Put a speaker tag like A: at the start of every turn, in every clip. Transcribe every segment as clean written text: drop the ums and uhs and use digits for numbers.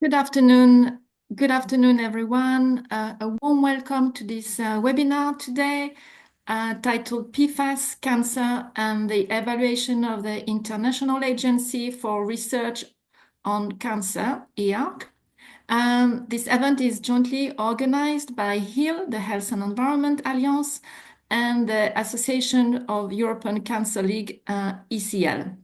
A: Good afternoon. Good afternoon, everyone. A warm welcome to this webinar today titled PFAS, Cancer and the Evaluation of the International Agency for Research on Cancer, IARC. This event is jointly organized by HEAL, the Health and Environment Alliance, and the Association of European Cancer League, ECL.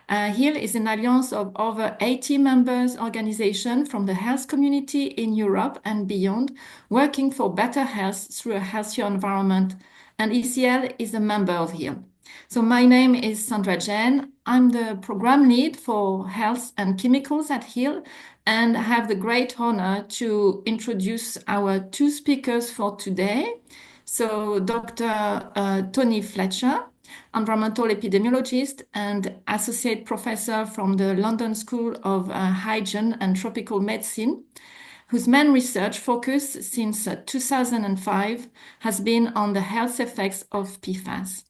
A: HEAL is an alliance of over 80 members organizations from the health community in Europe and beyond, working for better health through a healthier environment. And ECL is a member of HEAL. So my name is Sandra Jen. I'm the program lead for health and chemicals at HEAL, and I have the great honor to introduce our two speakers for today. So Dr. Tony Fletcher, environmental epidemiologist and associate professor from the London School of Hygiene and Tropical Medicine, whose main research focus since 2005 has been on the health effects of PFAS.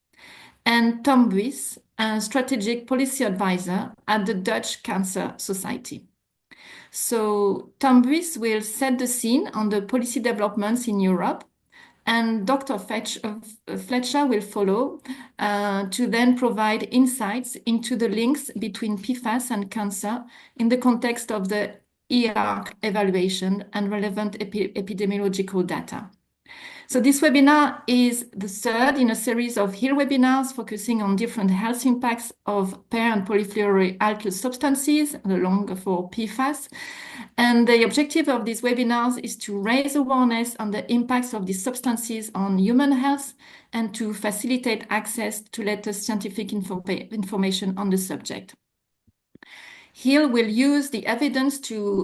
A: And Tom Buis, a strategic policy advisor at the Dutch Cancer Society. So Tom Buis will set the scene on the policy developments in Europe, and Dr. Fletcher will follow to then provide insights into the links between PFAS and cancer in the context of the IARC evaluation and relevant epidemiological data. So this webinar is the third in a series of HEAL webinars focusing on different health impacts of per and polyfluoroalkyl substances, the longer for PFAS. And the objective of these webinars is to raise awareness on the impacts of these substances on human health and to facilitate access to latest scientific information on the subject. HEAL will use the evidence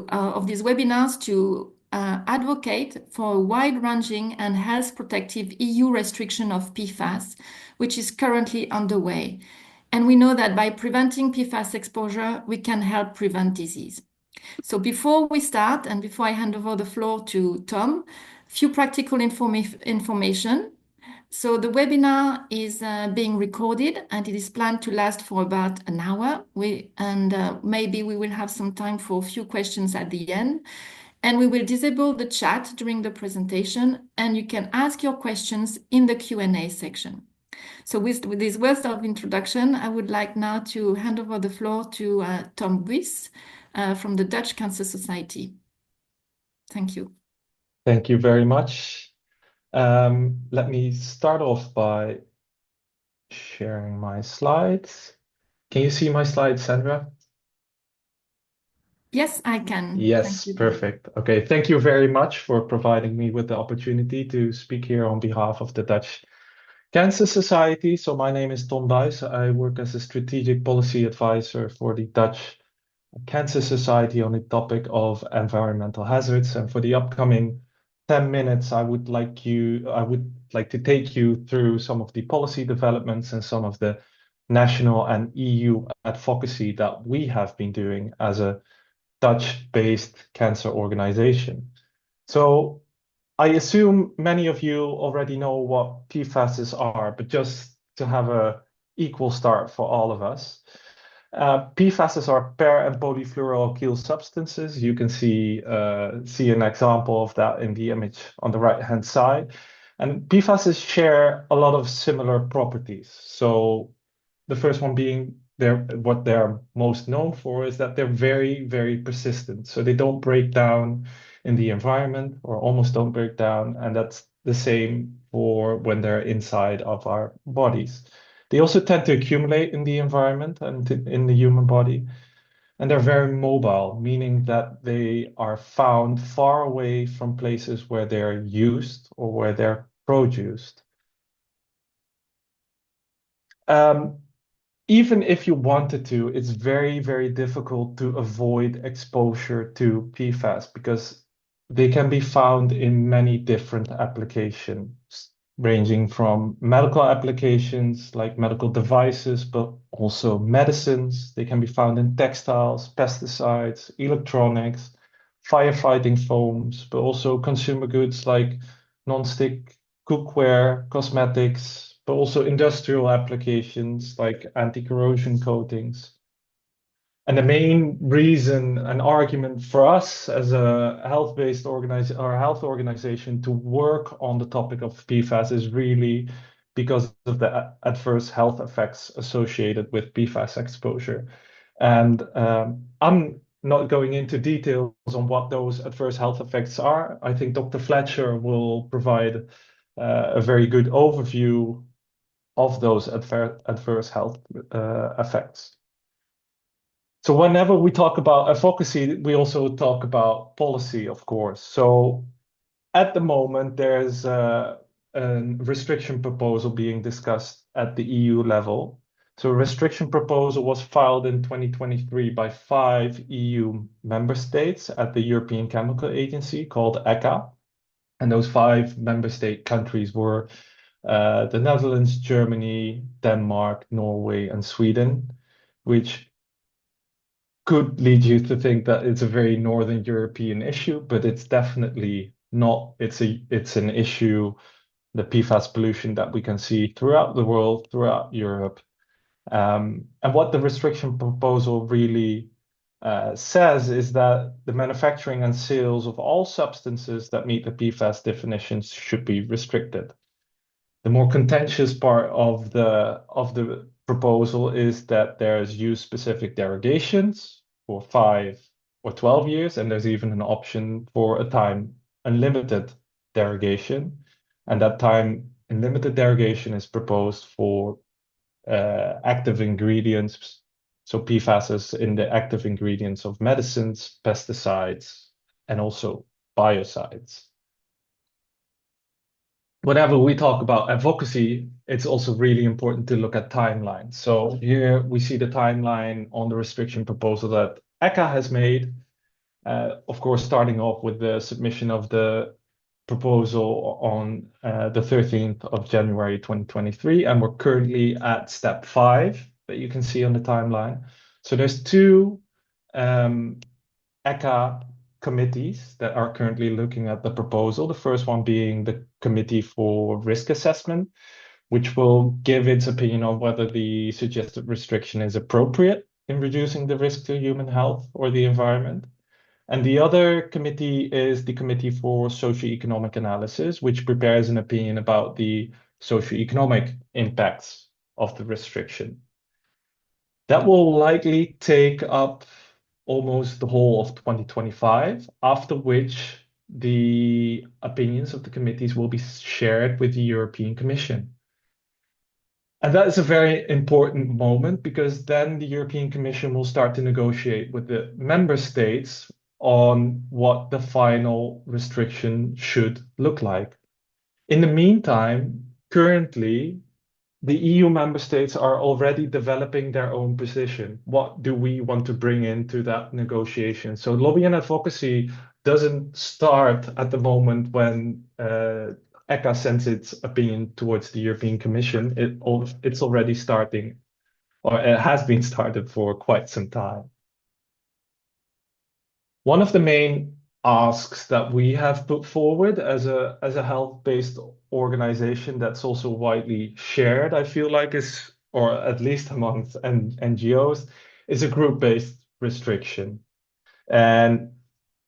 A: of these webinars to advocate for a wide-ranging and health-protective EU restriction of PFAS, which is currently underway. And we know that by preventing PFAS exposure, we can help prevent disease. So before we start, and before I hand over the floor to Tom, a few practical information. So the webinar is being recorded and it is planned to last for about an hour. Maybe we will have some time for a few questions at the end. And we will disable the chat during the presentation, and you can ask your questions in the Q&A section. So with these words of introduction, I would like now to hand over the floor to Tom Buis from the Dutch Cancer Society. Thank you.
B: Thank you very much. Let me start off by sharing my slides. Can you see my slides, Sandra?
A: Yes, I can.
B: Yes, perfect. Okay, thank you very much for providing me with the opportunity to speak here on behalf of the Dutch Cancer Society. So my name is Tom Buis. I work as a strategic policy advisor for the Dutch Cancer Society on the topic of environmental hazards. And for the upcoming 10 minutes, I would like to take you through some of the policy developments and some of the national and EU advocacy that we have been doing as a Dutch-based cancer organization. So I assume many of you already know what PFAS are, but just to have an equal start for all of us. PFAS are per and polyfluoroalkyl substances. You can see an example of that in the image on the right-hand side. And PFAS share a lot of similar properties. So the first one being what they're most known for is that they're very, very persistent. So they don't break down in the environment or almost don't break down. And that's the same for when they're inside of our bodies. They also tend to accumulate in the environment and in the human body. And they're very mobile, meaning that they are found far away from places where they're used or where they're produced. Even if you wanted to, it's very, very difficult to avoid exposure to PFAS because they can be found in many different applications, ranging from medical applications like medical devices, but also medicines. They can be found in textiles, pesticides, electronics, firefighting foams, but also consumer goods like non-stick cookware, cosmetics, but also industrial applications like anti-corrosion coatings. And the main reason and argument for us as a health-based health organization to work on the topic of PFAS is really because of the adverse health effects associated with PFAS exposure. And I'm not going into details on what those adverse health effects are. I think Dr. Fletcher will provide a very good overview of those adverse health effects. So whenever we talk about advocacy, we also talk about policy, of course. So at the moment, there's a restriction proposal being discussed at the EU level. So a restriction proposal was filed in 2023 by 5 EU member states at the European Chemical Agency called ECHA. And those 5 member state countries were the Netherlands, Germany, Denmark, Norway, and Sweden, which could lead you to think that it's a very Northern European issue, but it's definitely not. It's an issue, the PFAS pollution that we can see throughout the world, throughout Europe. And what the restriction proposal really says is that the manufacturing and sales of all substances that meet the PFAS definitions should be restricted. The more contentious part of the proposal is that there's use-specific derogations for 5 or 12 years, and there's even an option for a time unlimited derogation. And that time unlimited derogation is proposed for active ingredients, so PFAS is in the active ingredients of medicines, pesticides, and also biocides. Whenever we talk about advocacy, it's also really important to look at timelines. So here we see the timeline on the restriction proposal that ECHA has made. Of course, starting off with the submission of the proposal on the 13th of January 2023, and we're currently at step 5 that you can see on the timeline. So there's 2 ECHA committees that are currently looking at the proposal. The first one being the Committee for Risk Assessment, which will give its opinion on whether the suggested restriction is appropriate in reducing the risk to human health or the environment. And the other committee is the Committee for Socioeconomic Analysis, which prepares an opinion about the socioeconomic impacts of the restriction. That will likely take up almost the whole of 2025, after which the opinions of the committees will be shared with the European Commission. And that is a very important moment because then the European Commission will start to negotiate with the member states on what the final restriction should look like. In the meantime, currently, the EU member states are already developing their own position. What do we want to bring into that negotiation? So lobby and advocacy doesn't start at the moment when ECHA sends its opinion towards the European Commission. It's already starting, or it has been started for quite some time. One of the main asks that we have put forward as a health-based organization that's also widely shared, I feel like is, or at least amongst NGOs, is a group-based restriction. And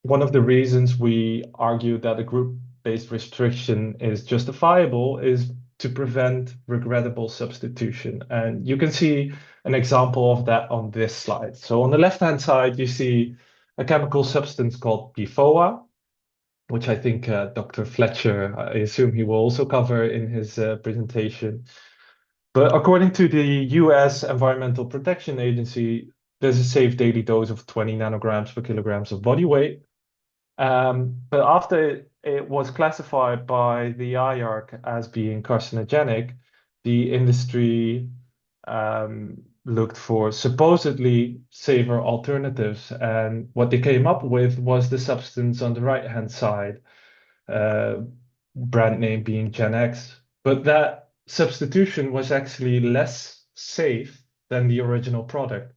B: one of the reasons we argue that a group-based restriction is justifiable is to prevent regrettable substitution. And you can see an example of that on this slide. So on the left-hand side, you see a chemical substance called PFOA, which I think Dr. Fletcher, I assume he will also cover in his presentation. But according to the US Environmental Protection Agency, there's a safe daily dose of 20 nanograms per kilograms of body weight. But after it was classified by the IARC as being carcinogenic, the industry looked for supposedly safer alternatives. And what they came up with was the substance on the right-hand side, brand name being Gen X. But that substitution was actually less safe than the original product.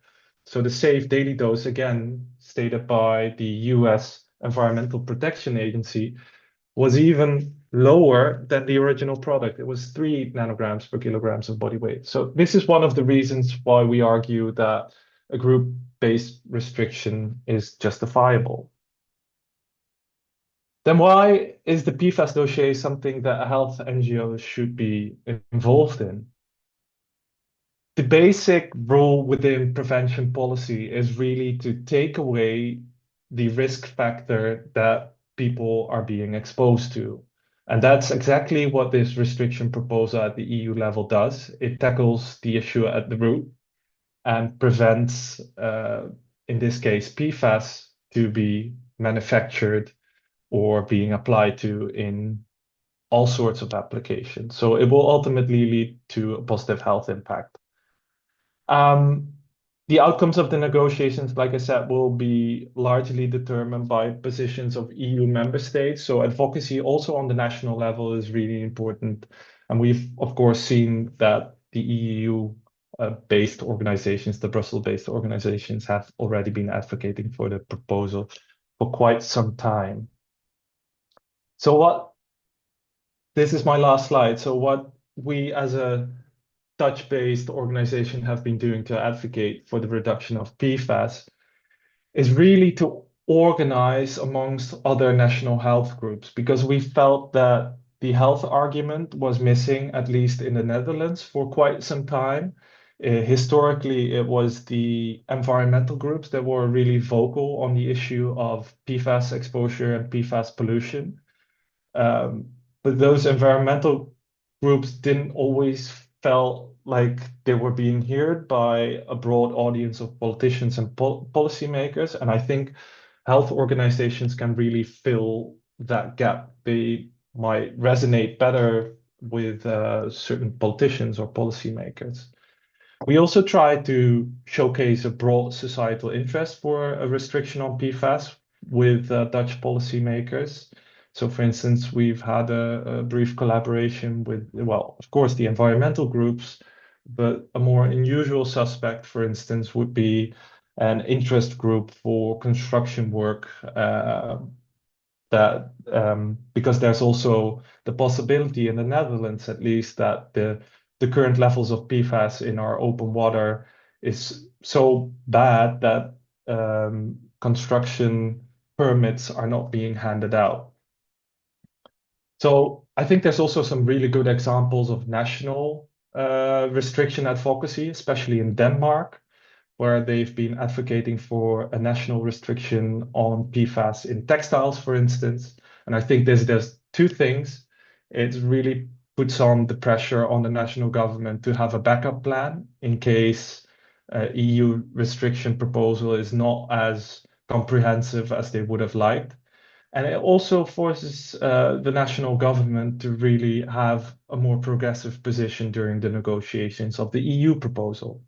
B: So the safe daily dose, again, stated by the US Environmental Protection Agency, was even lower than the original product. It was 3 nanograms per kilograms of body weight. So this is one of the reasons why we argue that a group-based restriction is justifiable. Then why is the PFAS dossier something that health NGOs should be involved in? The basic rule within prevention policy is really to take away the risk factor that people are being exposed to. And that's exactly what this restriction proposal at the EU level does. It tackles the issue at the root and prevents, in this case, PFAS to be manufactured or being applied to in all sorts of applications. So it will ultimately lead to a positive health impact. The outcomes of the negotiations, like I said, will be largely determined by positions of EU member states. So advocacy also on the national level is really important. And we've, of course, seen that the EU-based organizations, the Brussels-based organizations, have already been advocating for the proposal for quite some time. So this is my last slide. So what we as a Dutch-based organization have been doing to advocate for the reduction of PFAS is really to organize amongst other national health groups, because we felt that the health argument was missing, at least in the Netherlands, for quite some time. Historically, it was the environmental groups that were really vocal on the issue of PFAS exposure and PFAS pollution. But those environmental groups didn't always felt like they were being heard by a broad audience of politicians and policymakers. And I think health organizations can really fill that gap. They might resonate better with certain politicians or policymakers. We also try to showcase a broad societal interest for a restriction on PFAS with Dutch policymakers. So, for instance, we've had a brief collaboration with, well, of course, the environmental groups, but a more unusual suspect, for instance, would be an interest group for construction work because there's also the possibility in the Netherlands, at least, that the current levels of PFAS in our open water is so bad that construction permits are not being handed out. So I think there's also some really good examples of national restriction advocacy, especially in Denmark, where they've been advocating for a national restriction on PFAS in textiles, for instance. And I think there's two things. It really puts on the pressure on the national government to have a backup plan in case EU restriction proposal is not as comprehensive as they would have liked. And it also forces the national government to really have a more progressive position during the negotiations of the EU proposal.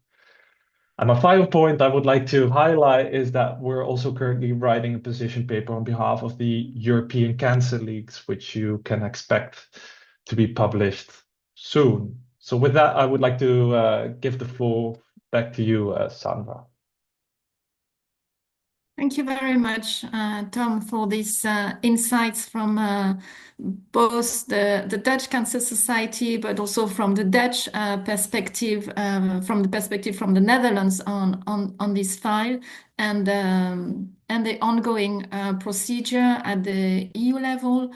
B: And my final point I would like to highlight is that we're also currently writing a position paper on behalf of the European Cancer Leagues, which you can expect to be published soon. So with that, I would like to give the floor back to you, Sandra.
A: Thank you very much, Tom, for these insights from both the Dutch Cancer Society, but also from the Dutch perspective, from the perspective from the Netherlands on this file, and the ongoing procedure at the EU level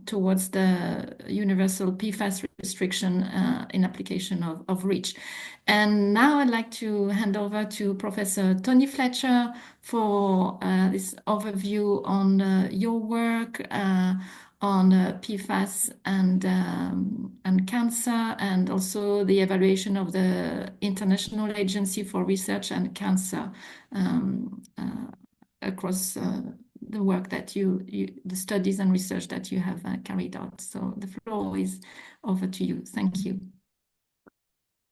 A: towards the universal PFAS restriction in application of REACH. And now I'd like to hand over to Professor Tony Fletcher for this overview on your work on PFAS and cancer, and also the evaluation of the International Agency for Research and Cancer across the work that the studies and research that you have carried out. So the floor is over to you. Thank you.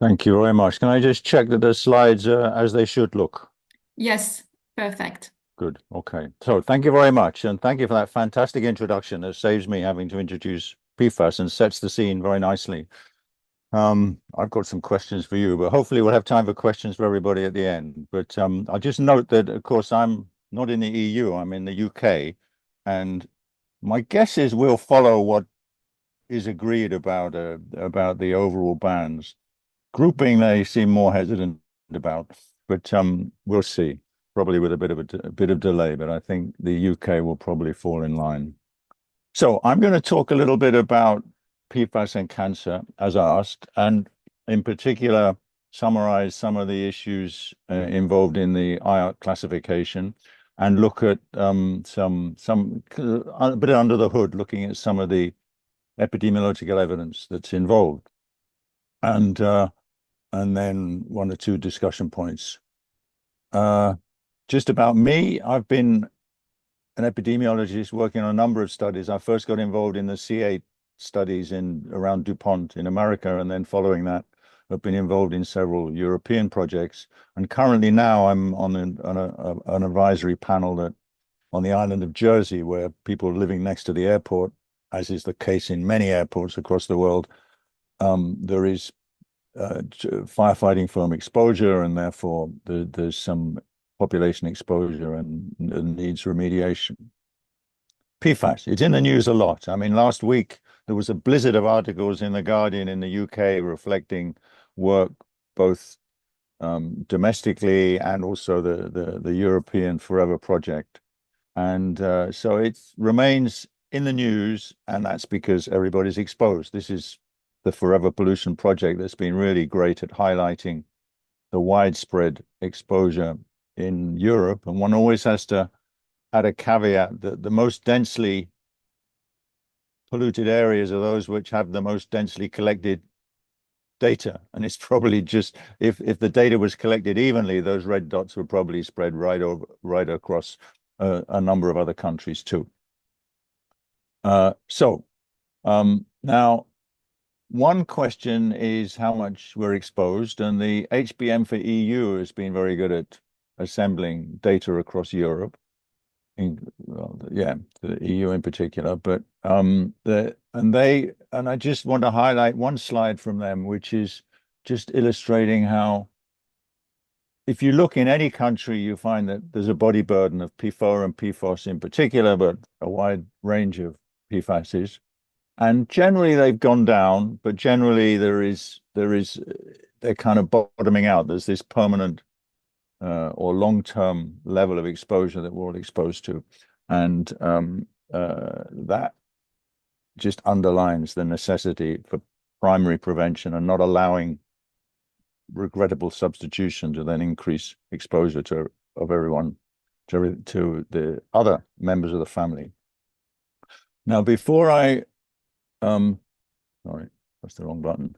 C: Thank you very much. Can I just check that the slides are as they should look?
A: Yes, perfect.
C: Good. Okay. So thank you very much. And thank you for that fantastic introduction. It saves me having to introduce PFAS and sets the scene very nicely. I've got some questions for you, but hopefully we'll have time for questions for everybody at the end. But I'll just note that, of course, I'm not in the EU, I'm in the UK. And my guess is we'll follow what is agreed about the overall bans. Grouping, they seem more hesitant about. but we'll see. Probably with a bit of delay, but I think the UK will probably fall in line. So I'm going to talk a little bit about PFAS and cancer, as asked, and in particular summarize some of the issues involved in the IARC classification, and look at a bit under the hood, looking at some of the epidemiological evidence that's involved, and then one or two discussion points. Just about me, I've been an epidemiologist working on a number of studies. I first got involved in the C8 studies around DuPont in America, and then following that, I've been involved in several European projects. And currently now I'm on an advisory panel on the island of Jersey, where people living next to the airport, as is the case in many airports across the world, there is firefighting foam exposure, and therefore there's some population exposure and needs remediation. PFAS, it's in the news a lot. I mean, last week there was a blizzard of articles in The Guardian in the UK reflecting work both domestically and also the European Forever Project. And so it remains in the news, and that's because everybody's exposed. This is the Forever Pollution Project that's been really great at highlighting the widespread exposure in Europe. And one always has to add a caveat that the most densely polluted areas are those which have the most densely collected data. And it's probably just, if the data was collected evenly, those red dots would probably spread right across a number of other countries too. Now, one question is how much we're exposed, and the HBM for EU has been very good at assembling data across Europe, the EU in particular. But and I just want to highlight one slide from them, which is just illustrating how, if you look in any country, you find that there's a body burden of PFOA and PFOS in particular, but a wide range of PFASs. And generally they've gone down, but generally they're kind of bottoming out. There's this permanent or long-term level of exposure that we're all exposed to. And that just underlines the necessity for primary prevention and not allowing regrettable substitution to then increase exposure of everyone to the other members of the family. Now, before I sorry, that's the wrong button.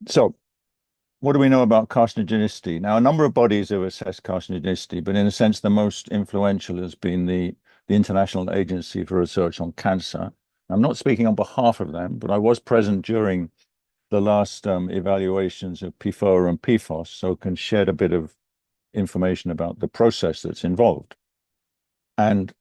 C: So what do we know about carcinogenicity? Now, a number of bodies have assessed carcinogenicity, but in a sense, the most influential has been the International Agency for Research on Cancer. I'm not speaking on behalf of them, but I was present during the last evaluations of PFOA and PFOS, so can shed a bit of information about the process that's involved. And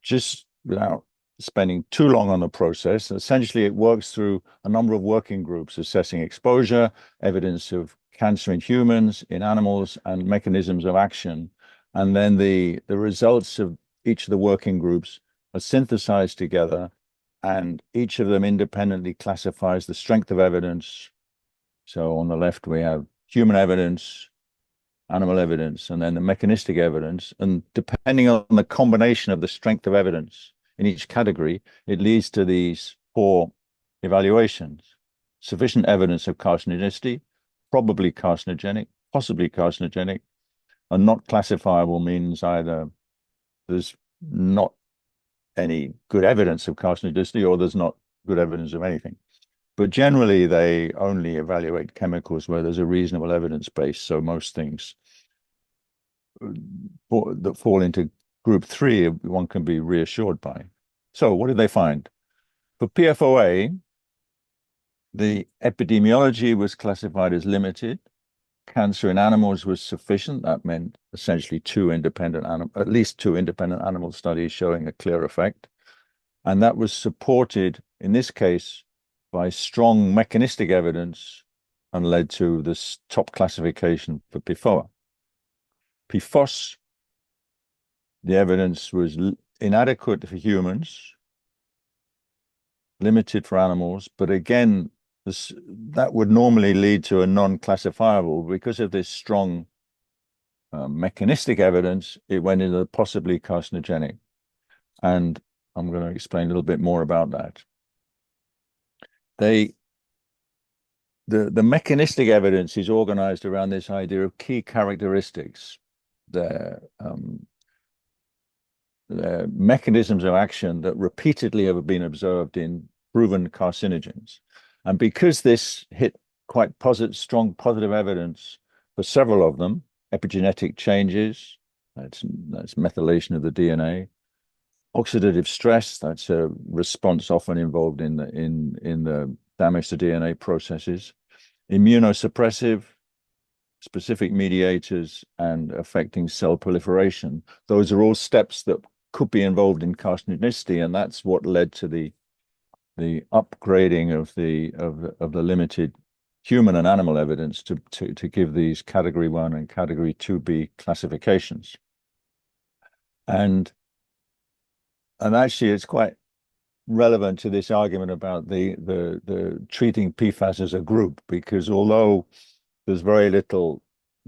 C: just without spending too long on the process, essentially it works through a number of working groups assessing exposure, evidence of cancer in humans, in animals, and mechanisms of action. And then the results of each of the working groups are synthesized together, and each of them independently classifies the strength of evidence. So on the left, we have human evidence, animal evidence, and then the mechanistic evidence. And depending on the combination of the strength of evidence in each category, it leads to these 4 evaluations: sufficient evidence of carcinogenicity, probably carcinogenic, possibly carcinogenic, and not classifiable means either there's not any good evidence of carcinogenicity or there's not good evidence of anything. But generally, they only evaluate chemicals where there's a reasonable evidence base. So most things that fall into group 3, one can be reassured by. So what did they find? For PFOA, the epidemiology was classified as limited. Cancer in animals was sufficient. That meant essentially at least two independent animal studies showing a clear effect. And that was supported, in this case, by strong mechanistic evidence and led to this top classification for PFOA. PFOS, the evidence was inadequate for humans, limited for animals, but again, that would normally lead to a non-classifiable. Because of this strong mechanistic evidence, it went into possibly carcinogenic. And I'm going to explain a little bit more about that. The mechanistic evidence is organized around this idea of key characteristics, the mechanisms of action that repeatedly have been observed in proven carcinogens. And because this hit quite strong positive evidence for several of them, epigenetic changes, that's methylation of the DNA, oxidative stress, that's a response often involved in the damage to DNA processes, immunosuppressive, specific mediators, and affecting cell proliferation. Those are all steps that could be involved in carcinogenicity, and that's what led to the upgrading of the limited human and animal evidence to give these category 1 and category 2B classifications. And actually it's quite relevant to this argument about the treating PFAS as a group, because although there's very little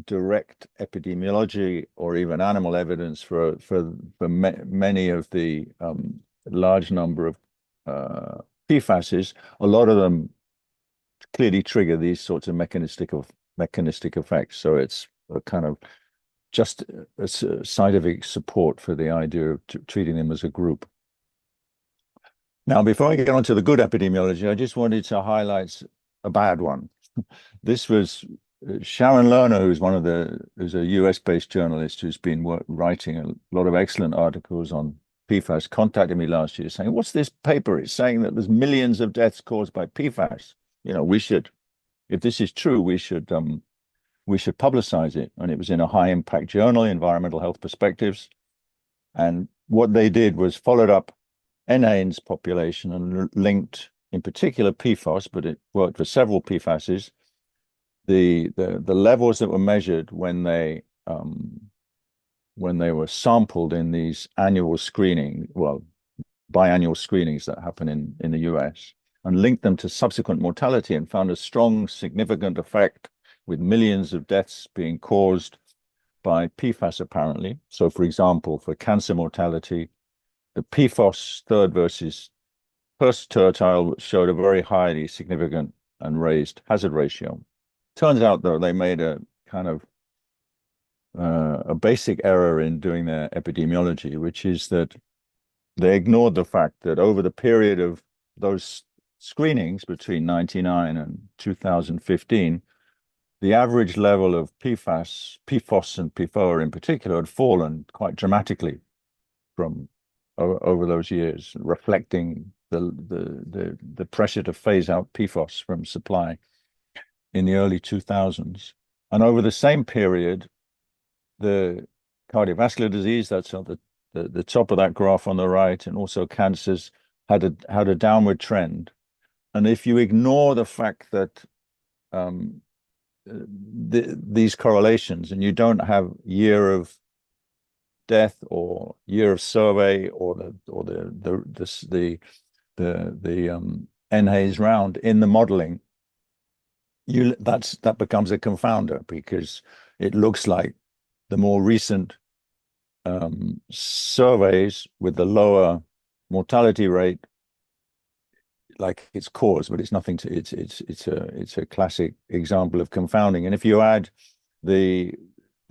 C: direct epidemiology or even animal evidence for many of the large number of PFASs, a lot of them clearly trigger these sorts of mechanistic effects. So it's a kind of just a scientific support for the idea of treating them as a group. Now, before I get on to the good epidemiology, I just wanted to highlight a bad one. This was Sharon Lerner, who's a US-based journalist who's been writing a lot of excellent articles on PFAS, contacted me last year saying, "What's this paper? It's saying that there's millions of deaths caused by PFAS. You know, if this is true, we should publicize it." And it was in a high-impact journal, Environmental Health Perspectives. And what they did was followed up NHANES population and linked, in particular, PFAS, but it worked for several PFASs. The levels that were measured when they were sampled in these biannual screenings that happen in the US, and linked them to subsequent mortality, and found a strong, significant effect with millions of deaths being caused by PFAS, apparently. So, for example, for cancer mortality, the PFOS third versus first tertile showed a very highly significant and raised hazard ratio. Turns out, though, they made a kind of a basic error in doing their epidemiology, which is that they ignored the fact that over the period of those screenings between 1999 and 2015, the average level of PFAS and PFOA in particular had fallen quite dramatically from over those years, reflecting the pressure to phase out PFAS from supply in the early 2000s. And over the same period, the cardiovascular disease, that's on the top of that graph on the right, and also cancers had a downward trend. And if you ignore the fact that these correlations, and you don't have year of death or year of survey or the NHANES round in the modeling, that becomes a confounder, because it looks like the more recent surveys with the lower mortality rate, like it's cause, but it's nothing to it's a classic example of confounding. And if you add the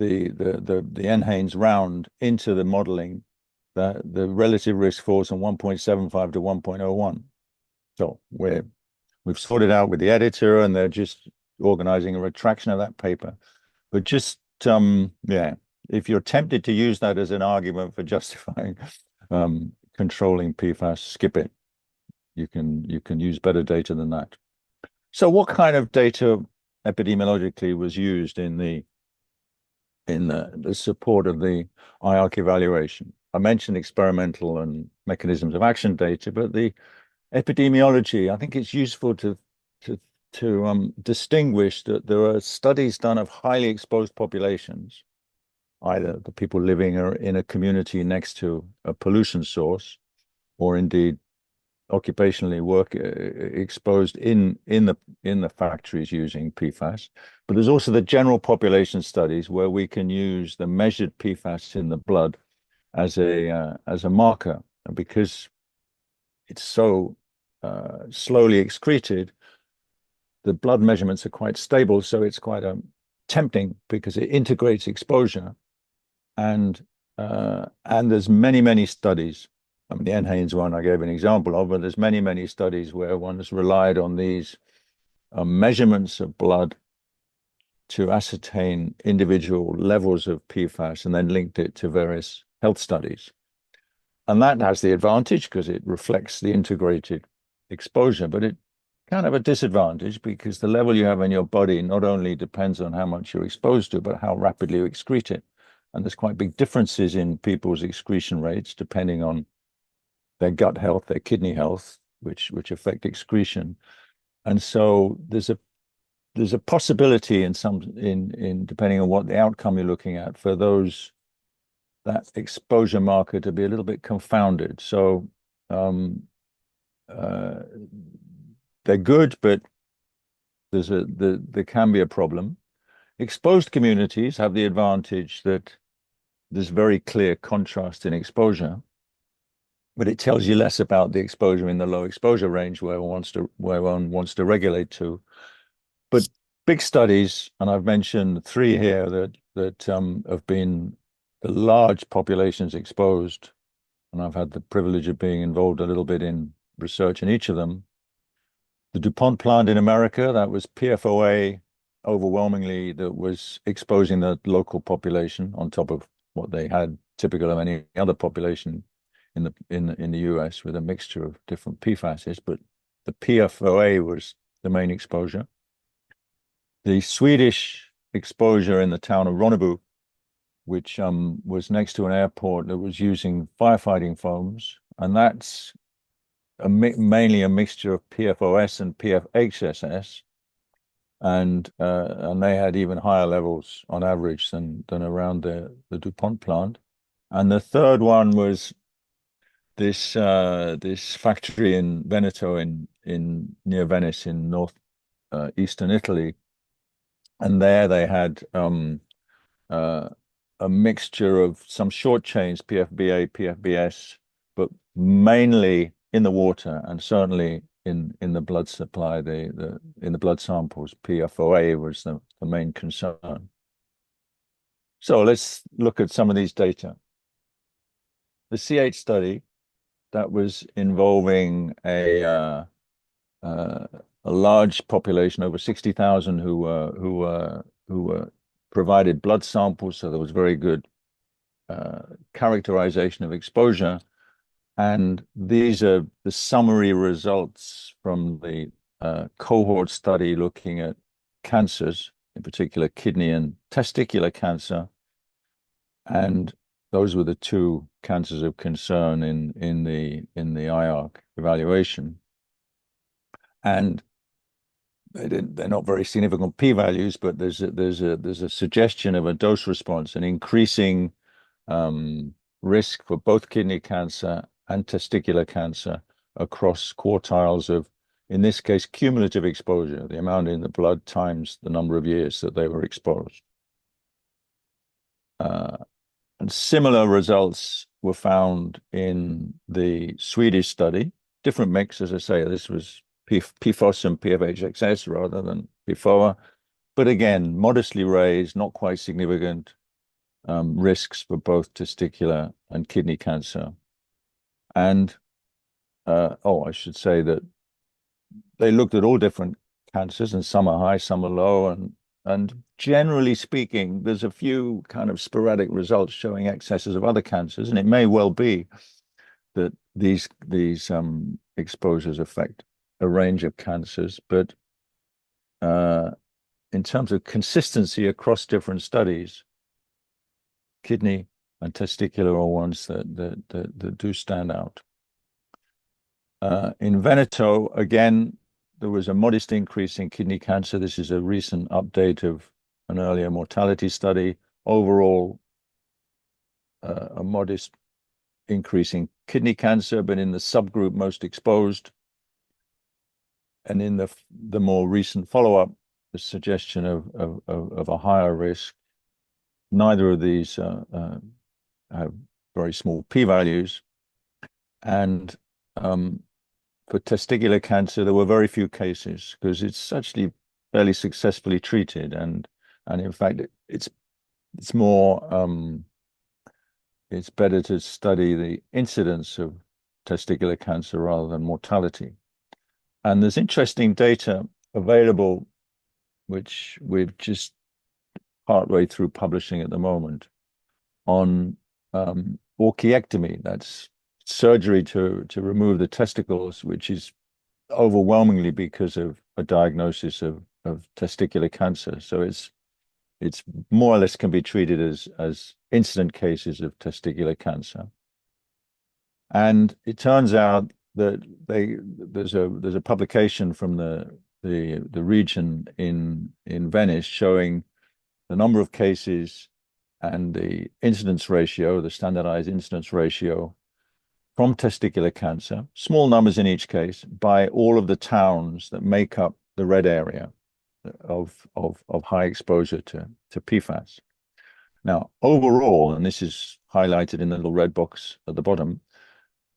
C: NHANES round into the modeling, the relative risk falls from 1.75 to 1.01. So we've sorted out with the editor, and they're just organizing a retraction of that paper. But just if you're tempted to use that as an argument for justifying controlling PFAS, skip it. You can use better data than that. So what kind of data epidemiologically was used in the support of the IARC evaluation? I mentioned experimental and mechanisms of action data, but the epidemiology, I think it's useful to distinguish that there are studies done of highly exposed populations, either the people living in a community next to a pollution source, or indeed occupationally exposed in the factories using PFAS. But there's also the general population studies where we can use the measured PFAS in the blood as a marker, and because it's so slowly excreted, the blood measurements are quite stable, so it's quite tempting because it integrates exposure, and there's many studies. I mean, the NHANES one I gave an example of, but there's many studies where one has relied on these measurements of blood to ascertain individual levels of PFAS and then linked it to various health studies. And that has the advantage because it reflects the integrated exposure, but it kind of a disadvantage because the level you have in your body not only depends on how much you're exposed to, but how rapidly you excrete it. And there's quite big differences in people's excretion rates depending on their gut health, their kidney health, which affect excretion. And so there's a possibility in depending on what the outcome you're looking at for that exposure marker to be a little bit confounded. So they're good, but there can be a problem. Exposed communities have the advantage that there's very clear contrast in exposure, but it tells you less about the exposure in the low exposure range where one wants to regulate to. But big studies, and I've mentioned 3 here that have been the large populations exposed, and I've had the privilege of being involved a little bit in research in each of them. The DuPont plant in America, that was PFOA overwhelmingly that was exposing the local population on top of what they had typical of any other population in the US with a mixture of different PFASs, but the PFOA was the main exposure. The Swedish exposure in the town of Ronneby, which was next to an airport that was using firefighting foams, and that's mainly a mixture of PFOS and PFHSS, and they had even higher levels on average than around the DuPont plant. And the third one was this factory in Veneto in near Venice in north eastern Italy, and there they had a mixture of some short chains, PFBA, PFBS, but mainly in the water and certainly in the blood supply, in the blood samples, PFOA was the main concern. So let's look at some of these data. The C8 study that was involving a large population, over 60,000, who were provided blood samples, so there was very good characterization of exposure. And these are the summary results from the cohort study looking at cancers, in particular kidney and testicular cancer. And those were the 2 cancers of concern in the IARC evaluation. And they're not very significant p-values, but there's a suggestion of a dose response, an increasing risk for both kidney cancer and testicular cancer across quartiles of, in this case, cumulative exposure, the amount in the blood times the number of years that they were exposed. And similar results were found in the Swedish study. Different mix, as I say, this was PFOS and PFHXS rather than PFOA. But again, modestly raised, not quite significant risks for both testicular and kidney cancer. And, I should say that they looked at all different cancers, and some are high, some are low, and generally speaking, there's a few kind of sporadic results showing excesses of other cancers, and it may well be that these exposures affect a range of cancers, but in terms of consistency across different studies, kidney and testicular are ones that do stand out. In Veneto, again, there was a modest increase in kidney cancer. This is a recent update of an earlier mortality study. Overall, a modest increase in kidney cancer, but in the subgroup most exposed, and in the more recent follow-up, the suggestion of a higher risk. Neither of these have very small p-values. And for testicular cancer, there were very few cases because it's actually fairly successfully treated, and in fact, it's more it's better to study the incidence of testicular cancer rather than mortality. And there's interesting data available, which we've just partway through publishing at the moment, on orchiectomy. That's surgery to remove the testicles, which is overwhelmingly because of a diagnosis of testicular cancer. So it's more or less can be treated as incident cases of testicular cancer. And it turns out that there's a publication from the region in Venice showing the number of cases and the incidence ratio, the standardized incidence ratio from testicular cancer, small numbers in each case, by all of the towns that make up the red area of high exposure to PFAS. Now, overall, and this is highlighted in the little red box at the bottom,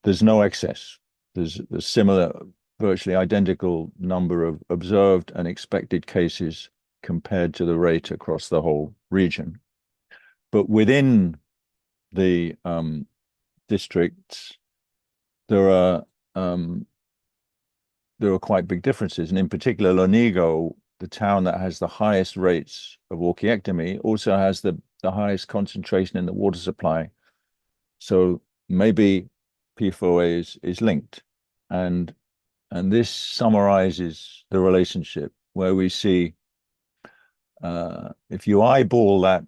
C: there's no excess. There's a similar, virtually identical number of observed and expected cases compared to the rate across the whole region. But within the districts, there are quite big differences. And in particular, Lonigo, the town that has the highest rates of orchiectomy, also has the highest concentration in the water supply. So maybe PFOA is linked. And this summarizes the relationship where we see if you eyeball that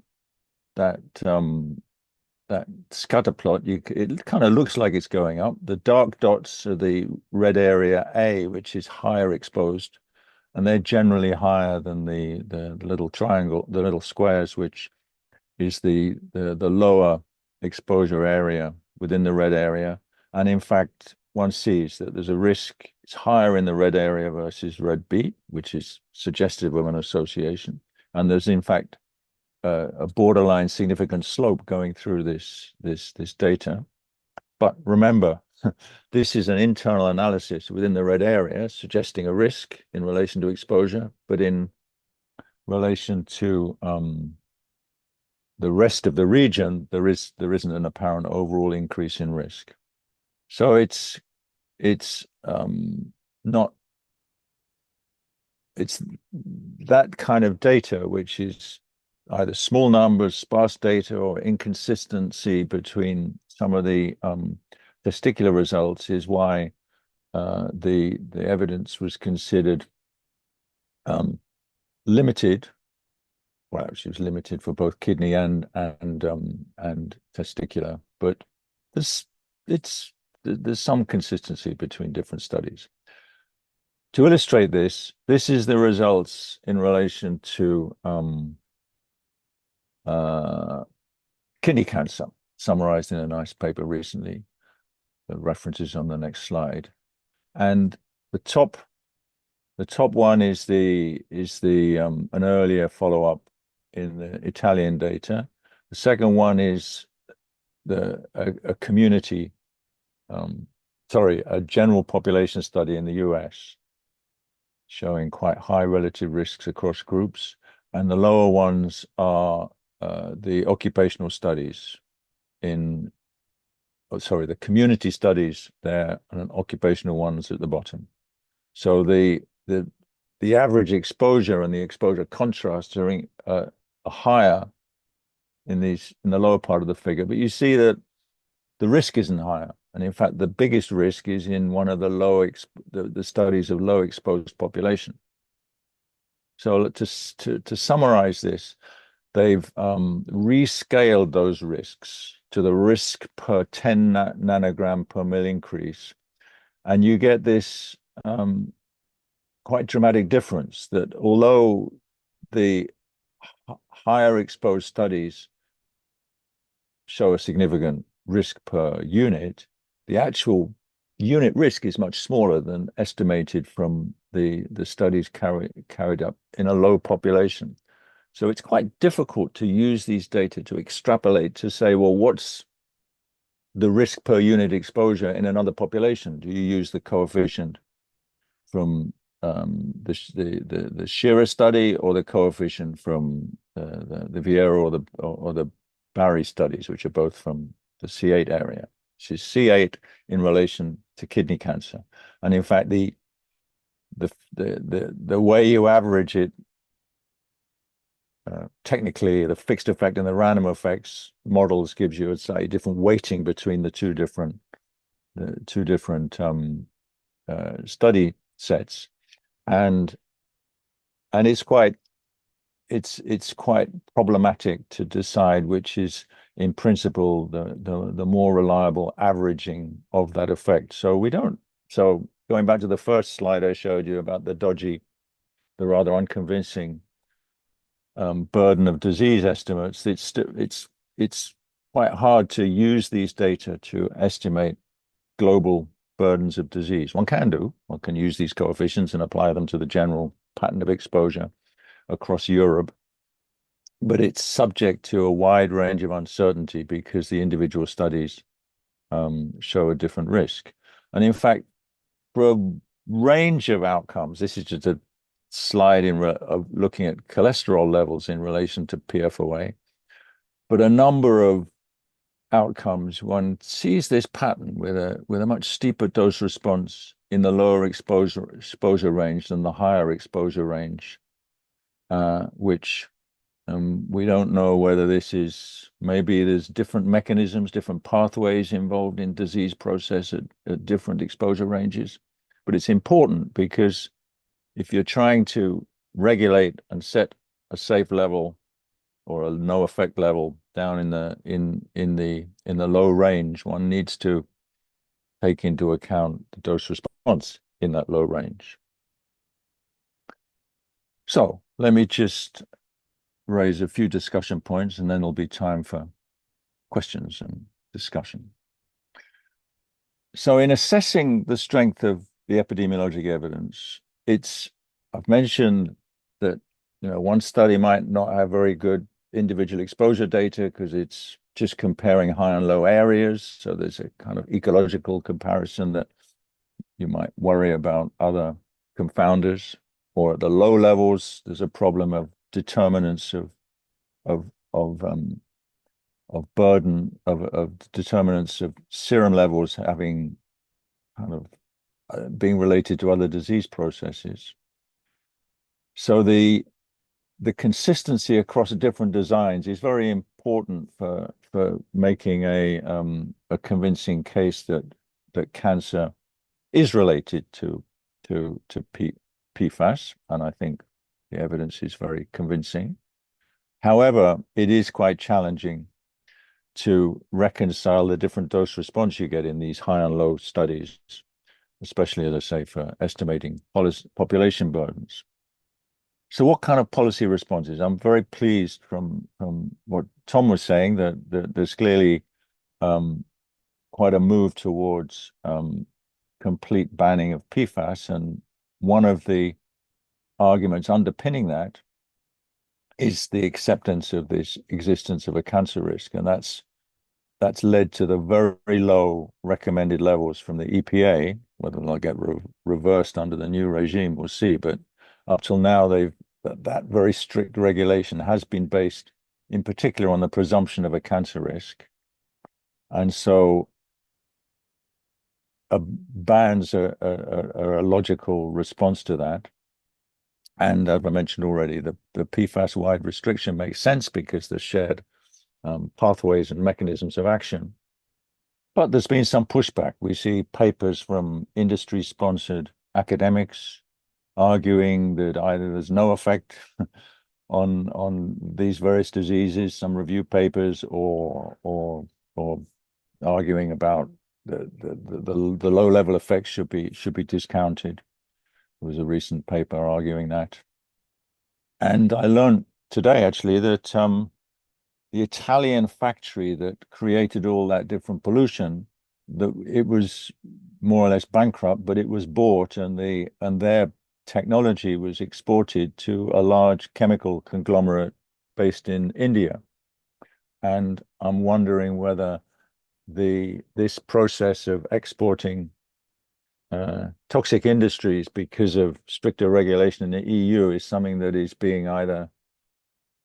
C: scatter plot, it kind of looks like it's going up. The dark dots are the red area A, which is higher exposed, and they're generally higher than the little triangle, the little squares, which is the lower exposure area within the red area. And in fact, one sees that there's a risk, it's higher in the red area versus red B, which is suggestive of an association. And there's in fact a borderline significant slope going through this data. But remember, this is an internal analysis within the red area suggesting a risk in relation to exposure, but in relation to the rest of the region, there isn't an apparent overall increase in risk. So it's that kind of data, which is either small numbers, sparse data, or inconsistency between some of the testicular results, is why the evidence was considered limited. Well, actually, it was limited for both kidney and testicular, but there's some consistency between different studies. To illustrate this is the results in relation to kidney cancer, summarized in a nice paper recently. The references on the next slide, and the top one is an earlier follow-up in the Italian data. The second one is a community, a general population study in the US, showing quite high relative risks across groups, and the lower ones are the occupational studies the community studies there, and occupational ones at the bottom. So the average exposure and the exposure contrast are higher in the lower part of the figure, but you see that the risk isn't higher. And in fact, the biggest risk is in one of the studies of low exposed population. So to summarize this, they've rescaled those risks to the risk per 10 nanogram per mil increase. And you get this quite dramatic difference that although the higher exposed studies show a significant risk per unit, the actual unit risk is much smaller than estimated from the studies carried up in a low population. So it's quite difficult to use these data to extrapolate to say, well, what's the risk per unit exposure in another population? Do you use the coefficient from the Shearer study, or the coefficient from the Vieira or the Barry studies, which are both from the C8 area, which is C8 in relation to kidney cancer? And in fact, the way you average it, technically, the fixed effect and the random effects models gives you a slightly different weighting between the two different study sets, and it's quite problematic to decide which is in principle the more reliable averaging of that effect. So going back to the first slide I showed you about the rather unconvincing burden of disease estimates, it's quite hard to use these data to estimate global burdens of disease. One can use these coefficients and apply them to the general pattern of exposure across Europe, but it's subject to a wide range of uncertainty because the individual studies show a different risk. And in fact, for a range of outcomes, this is just a slide of looking at cholesterol levels in relation to PFOA, but a number of outcomes, one sees this pattern with a much steeper dose response in the lower exposure range than the higher exposure range, which we don't know whether this is, maybe there's different mechanisms, different pathways involved in disease process at different exposure ranges. But it's important because if you're trying to regulate and set a safe level or a no effect level down in the low range, one needs to take into account the dose response in that low range. So let me just raise a few discussion points, and then there'll be time for questions and discussion. So in assessing the strength of the epidemiologic evidence, I've mentioned that one study might not have very good individual exposure data because it's just comparing high and low areas. So there's a kind of ecological comparison that you might worry about other confounders, or at the low levels, there's a problem of determinants of burden of determinants of serum levels having kind of being related to other disease processes. So the consistency across different designs is very important for making a convincing case that cancer is related to PFAS, and I think the evidence is very convincing. However, it is quite challenging to reconcile the different dose response you get in these high and low studies, especially, as I say, for estimating population burdens. So what kind of policy responses? I'm very pleased from what Tom was saying that there's clearly quite a move towards complete banning of PFAS, and one of the arguments underpinning that is the acceptance of this existence of a cancer risk, and that's led to the very low recommended levels from the EPA. Whether they'll get reversed under the new regime, we'll see. But up till now, that very strict regulation has been based, in particular, on the presumption of a cancer risk, and so bans are a logical response to that. And as I mentioned already, the PFAS-wide restriction makes sense because there's shared pathways and mechanisms of action. But there's been some pushback. We see papers from industry-sponsored academics arguing that either there's no effect on these various diseases, some review papers, or arguing about the low-level effects should be discounted. There was a recent paper arguing that. And I learned today, actually, that Italian factory that created all that different pollution, that it was more or less bankrupt, but it was bought, and their technology was exported to a large chemical conglomerate based in India. And I'm wondering whether this process of exporting toxic industries because of stricter regulation in the EU is something that is being either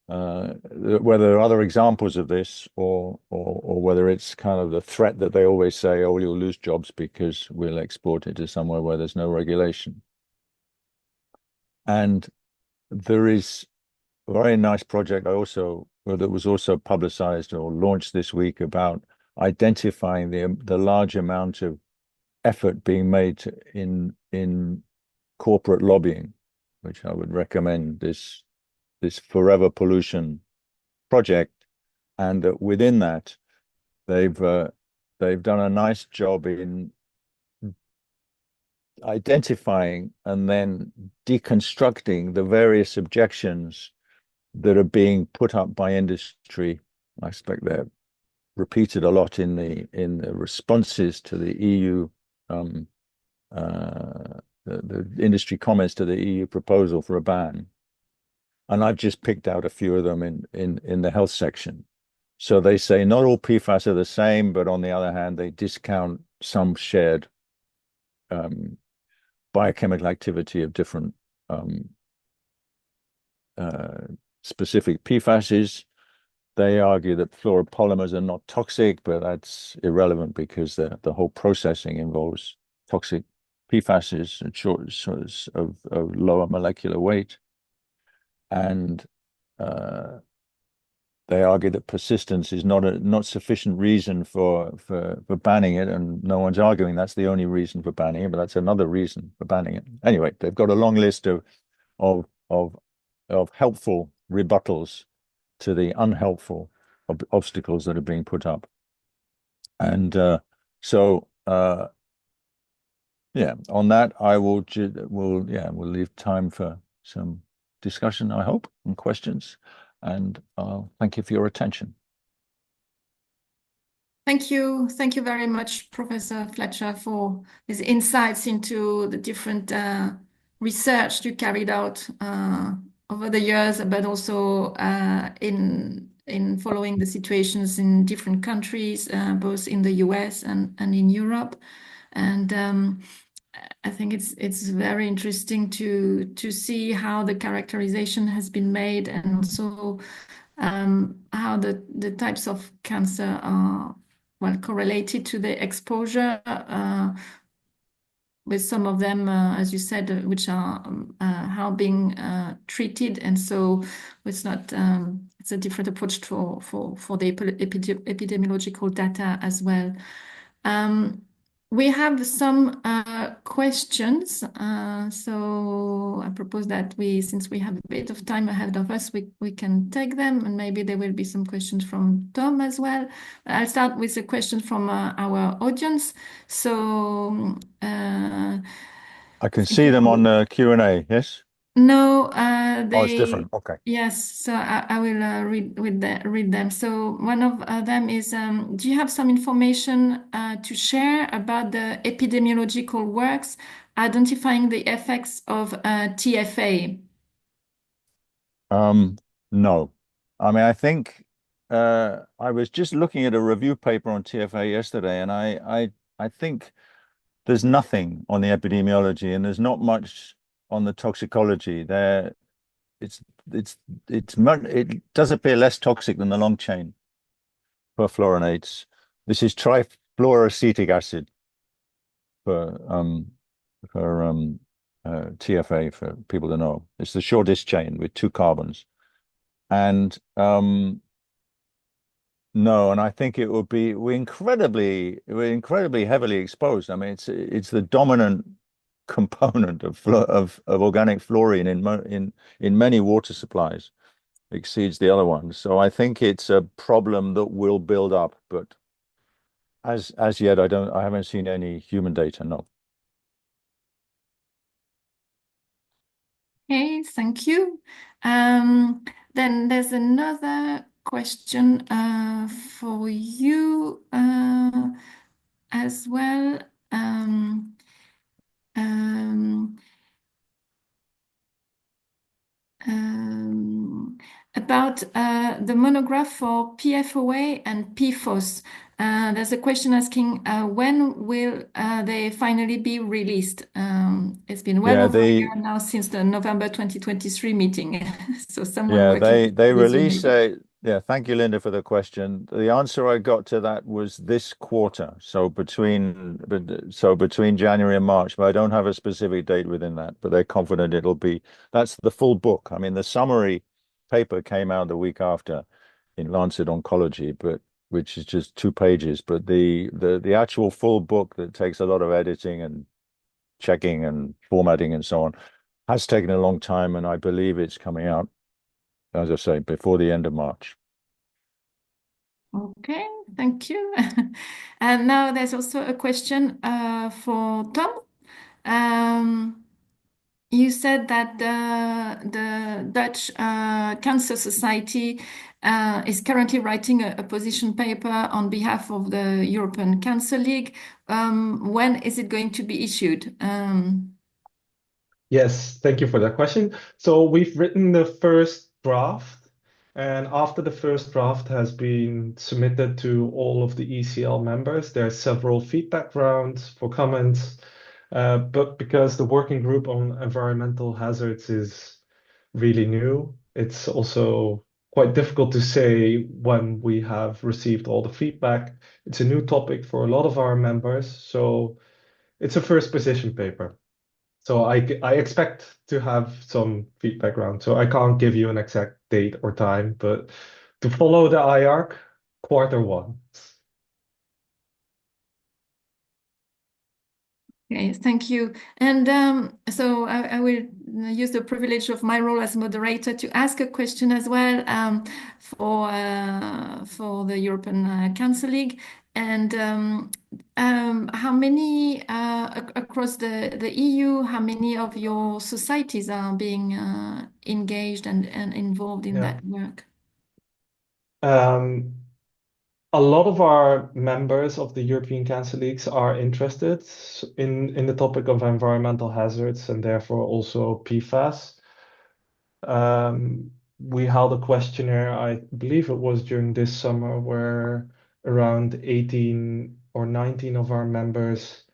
C: whether there are other examples of this, or whether it's kind of the threat that they always say, oh, you'll lose jobs because we'll export it to somewhere where there's no regulation. And there is a very nice project that was also publicized or launched this week about identifying the large amount of effort being made in corporate lobbying, which I would recommend this Forever Pollution project, and within that they've done a nice job in identifying and then deconstructing the various objections that are being put up by industry. I expect they're repeated a lot in the responses to the EU the industry comments to the EU proposal for a ban. And I've just picked out a few of them in the health section. So they say not all PFAS are the same, but on the other hand, they discount some shared biochemical activity of different specific PFASs. They argue that fluoropolymers are not toxic, but that's irrelevant because the whole processing involves toxic PFASs and sorts of lower molecular weight. And they argue that persistence is not sufficient reason for banning it, and no one's arguing that's the only reason for banning it, but that's another reason for banning it. Anyway, they've got a long list of helpful rebuttals to the unhelpful obstacles that are being put up. And yeah, on that, we'll leave time for some discussion, I hope, and questions. And thank you for your attention.
A: Thank you. Thank you very much, Professor Fletcher, for these insights into the different research you carried out over the years, but also in following the situations in different countries, both in the US and in Europe. And I think it's very interesting to see how the characterization has been made, and also how the types of cancer are well correlated to the exposure, with some of them, as you said, which are how being treated, and so it's not it's a different approach for the epidemiological data as well. We have some questions, so I propose that since we have a bit of time ahead of us, we can take them, and maybe there will be some questions from Tom as well. I'll start with a question from our audience. So
C: I can see them on the Q&A, yes?
A: No,
C: Oh, it's different. Okay.
A: Yes, so I will read them. So one of them is, do you have some information to share about the epidemiological works identifying the effects of TFA?
C: No. I mean, I think I was just looking at a review paper on TFA yesterday, and I think there's nothing on the epidemiology, and there's not much on the toxicology. It does appear less toxic than the long chain perfluorinates. This is trifluoroacetic acid for TFA, for people to know. It's the shortest chain with 2 carbons. And no, and I think it would be we're incredibly heavily exposed. I mean, it's the dominant component of organic fluorine in many water supplies, exceeds the other ones. So I think it's a problem that will build up, but as yet I haven't seen any human data. No.
A: Okay, thank you. Then there's another question for you as well. About the monograph for PFOA and PFOS. There's a question asking when will they finally be released? It's been well over a year now since the November 2023 meeting. So someone working
C: they
A: with you
C: release
A: maybe.
C: thank you, Linda, for the question. The answer I got to that was this quarter, so between January and March, but I don't have a specific date within that, but they're confident that's the full book. I mean, the summary paper came out the week after in Lancet Oncology, which is just 2 pages, but the actual full book that takes a lot of editing and checking and formatting and so on has taken a long time, and I believe it's coming out, as I say, before the end of March.
A: Okay, thank you. And now there's also a question for Tom. You said that the Dutch Cancer Society is currently writing a position paper on behalf of the European Cancer League. When is it going to be issued?
B: Yes, thank you for that question. So we've written the first draft, and after the first draft has been submitted to all of the ECL members, there are several feedback rounds for comments. But because the working group on environmental hazards is really new, it's also quite difficult to say when we have received all the feedback. It's a new topic for a lot of our members, so it's a first position paper. So I expect to have some feedback round. So I can't give you an exact date or time, but to follow the IARC, Q1.
A: Okay, thank you. And so I will use the privilege of my role as moderator to ask a question as well for the European Cancer League. And how many across the EU, how many of your societies are being engaged and involved in
B: Yeah.
A: that work?
B: A lot of our members of the European Cancer Leagues are interested in the topic of environmental hazards and therefore also PFAS. We held a questionnaire, I believe it was during this summer, where around 18 or 19 of our members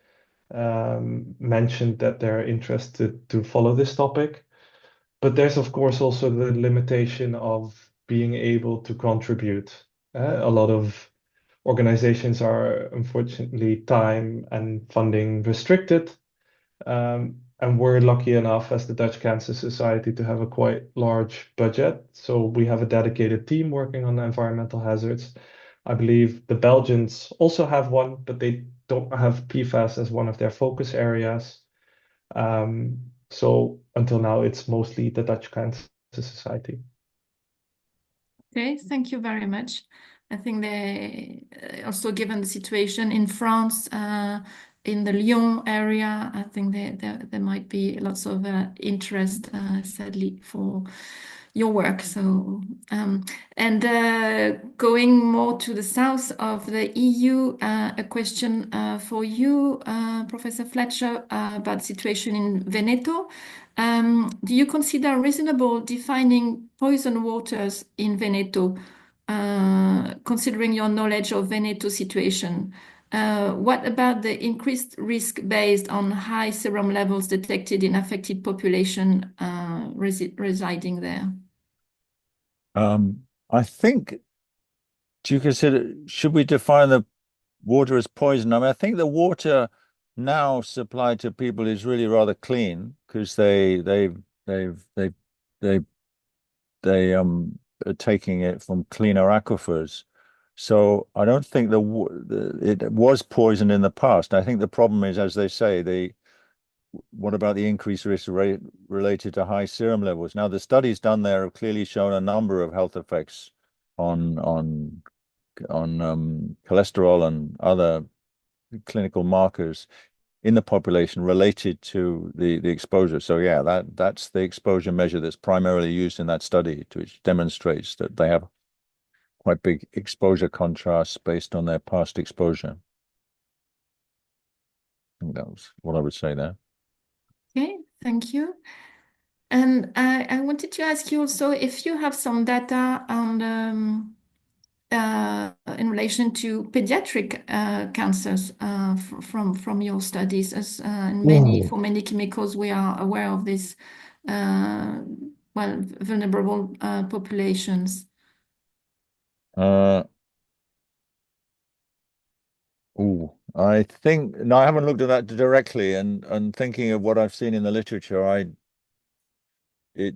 B: mentioned that they're interested to follow this topic. But there's, of course, also the limitation of being able to contribute. A lot of organizations are unfortunately time and funding restricted. And we're lucky enough as the Dutch Cancer Society to have a quite large budget. So we have a dedicated team working on environmental hazards. I believe the Belgians also have one, but they don't have PFAS as one of their focus areas. So until now, it's mostly the Dutch Cancer Society.
A: Okay, thank you very much. I think they also, given the situation in France, in the Lyon area, I think there might be lots of interest, sadly, for your work. So, and going more to the south of the EU, a question for you, Professor Fletcher, about the situation in Veneto. Do you consider reasonable defining poison waters in Veneto, considering your knowledge of Veneto situation? What about the increased risk based on high serum levels detected in affected population residing there?
C: I think, should we define the water as poison? I mean, I think the water now supplied to people is really rather clean because they are taking it from cleaner aquifers. So I don't think it was poison in the past. I think the problem is, as they say, what about the increased risk related to high serum levels? Now, the studies done there have clearly shown a number of health effects on cholesterol and other clinical markers in the population related to the exposure. So yeah, that's the exposure measure that's primarily used in that study, which demonstrates that they have quite big exposure contrasts based on their past exposure. I think that was what I would say there.
A: Okay, thank you. And I wanted to ask you also if you have some data on in relation to pediatric cancers from your studies, as for many chemicals we are aware of this vulnerable populations.
C: I think no, I haven't looked at that directly, and thinking of what I've seen in the literature, it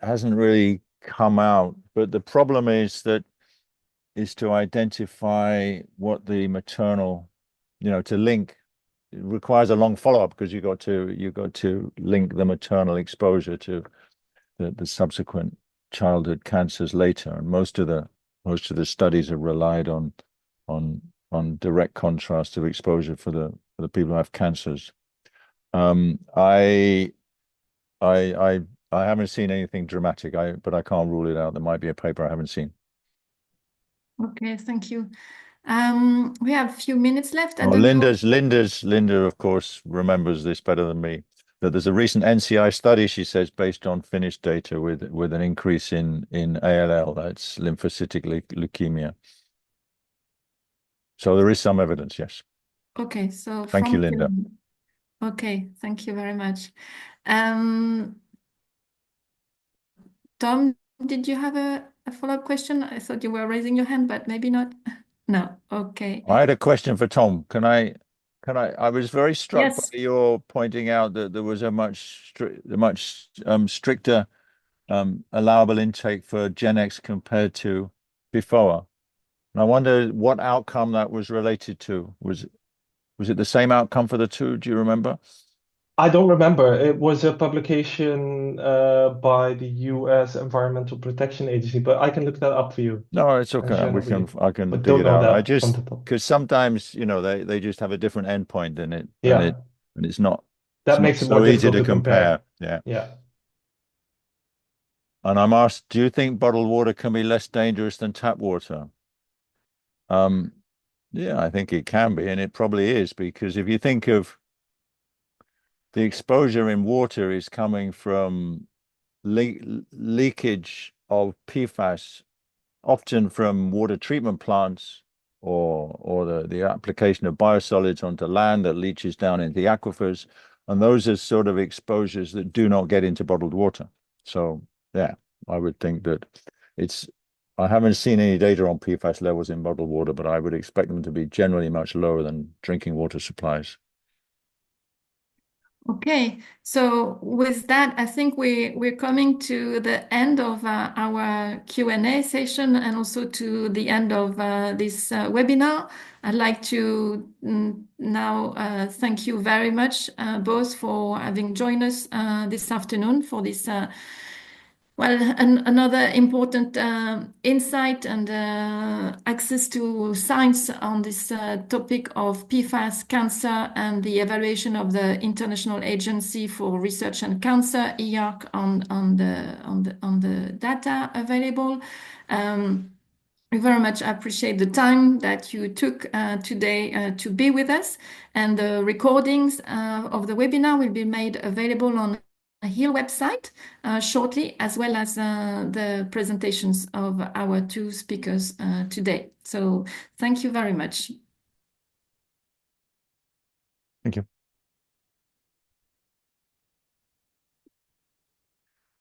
C: hasn't really come out. But the problem is to identify what the maternal, to link. It requires a long follow-up because you got to link the maternal exposure to the subsequent childhood cancers later, and most of the studies have relied on direct contrast of exposure for the people who have cancers. I haven't seen anything dramatic, but I can't rule it out. There might be a paper I haven't seen.
A: Okay, thank you. We have a few minutes left.
C: Linda, of course, remembers this better than me. That there's a recent NCI study, she says, based on Finnish data with an increase in ALL, that's lymphocytic leukemia. So there is some evidence, yes.
A: Okay, so
C: thank you, Linda.
A: Okay, thank you very much. Tom, did you have a follow-up question? I thought you were raising your hand, but maybe not. No, okay.
C: I had a question for Tom. I was very struck
A: Yes.
C: by your pointing out that there was a much stricter allowable intake for Gen X compared to before. And I wonder what outcome that was related to. Was it the same outcome for the two? Do you remember?
B: I don't remember. It was a publication by the US Environmental Protection Agency, but I can look that up for you.
C: No, it's okay. I can
B: but
C: dig
B: don't
C: it
B: know
C: out.
B: that
C: I just
B: from the top.
C: because sometimes they just have a different endpoint in it,
B: Yeah.
C: and it's not
B: That makes it
C: so
B: more
C: easy
B: difficult
C: to
B: to compare.
C: Yeah.
B: Yeah.
C: And I'm asked, do you think bottled water can be less dangerous than tap water? Yeah, I think it can be, and it probably is, because if you think of the exposure in water is coming from leakage of PFAS, often from water treatment plants or the application of biosolids onto land that leaches down into the aquifers. And those are sort of exposures that do not get into bottled water. So yeah, I would think that I haven't seen any data on PFAS levels in bottled water, but I would expect them to be generally much lower than drinking water supplies.
A: Okay, so with that, I think we're coming to the end of our Q&A session and also to the end of this webinar. I'd like to now thank you very much both for having joined us this afternoon for this another important insight and access to science on this topic of PFAS cancer and the evaluation of the International Agency for Research and Cancer, IARC, on the data available. We very much appreciate the time that you took today to be with us, and the recordings of the webinar will be made available on HEAL website shortly, as well as the presentations of our two speakers today. So thank you very much.
C: Thank you.